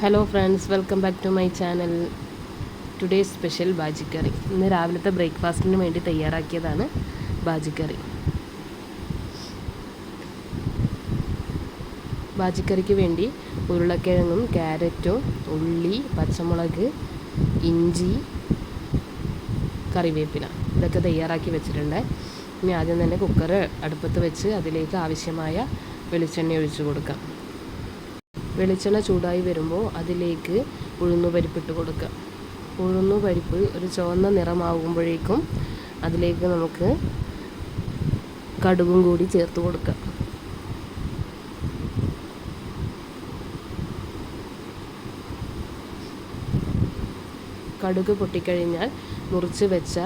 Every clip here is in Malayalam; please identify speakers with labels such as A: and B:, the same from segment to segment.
A: Hello friends, welcome back to my channel. Today special bhaji curry. ഇന്ന് രാവിലത്തെ ബ്രേക്ക്ഫാസ്റ്റിന് വേണ്ടി തയ്യാറാക്കിയതാണ് ബാജിക്കറി. ബാജിക്കറിക്ക് വേണ്ടി ഉരുളക്കിഴങ്ങും ക്യാരറ്റും ഉള്ളി പച്ചമുളക് ഇഞ്ചി കറിവേപ്പില ഇതൊക്കെ തയ്യാറാക്കി വെച്ചിട്ടുണ്ട്. ഇനി ആദ്യം തന്നെ കുക്കർ അടുപ്പത്ത് വെച്ച് അതിലേക്ക് ആവശ്യമായ വെളിച്ചെണ്ണ ഒഴിച്ചു കൊടുക്കാം. വെളിച്ചെണ്ണ ചൂടായി വരുമ്പോൾ അതിലേക്ക് ഉഴുന്നുപരിപ്പിട്ട് കൊടുക്കുക. ഉഴുന്നുപരിപ്പ് ഒരു ചുവന്ന നിറമാകുമ്പോഴേക്കും അതിലേക്ക് നമുക്ക് കടുകും കൂടി ചേർത്ത് കൊടുക്കുക. കടുക് പൊട്ടിക്കഴിഞ്ഞാൽ മുറിച്ച് വെച്ച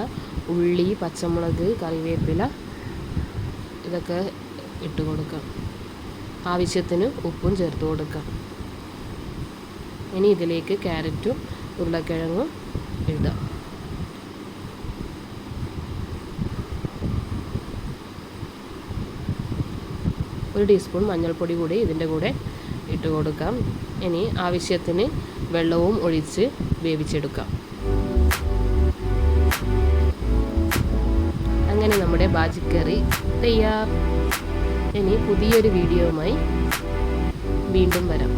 A: ഉള്ളി പച്ചമുളക് കറിവേപ്പില ഇതൊക്കെ ഇട്ട് കൊടുക്കാം. ആവശ്യത്തിന് ഉപ്പും ചേർത്ത് കൊടുക്കാം. ഇനി ഇതിലേക്ക് ക്യാരറ്റും ഉരുളക്കിഴങ്ങും ഇടാം. ഒരു ടീസ്പൂൺ മഞ്ഞൾപ്പൊടി കൂടി ഇതിൻ്റെ കൂടെ ഇട്ട് കൊടുക്കാം. ഇനി ആവശ്യത്തിന് വെള്ളവും ഒഴിച്ച് വേവിച്ചെടുക്കാം. അങ്ങനെ നമ്മുടെ ബാജിക്കറി തയ്യാർ. ഇനി പുതിയൊരു വീഡിയോയുമായി വീണ്ടും വരാം.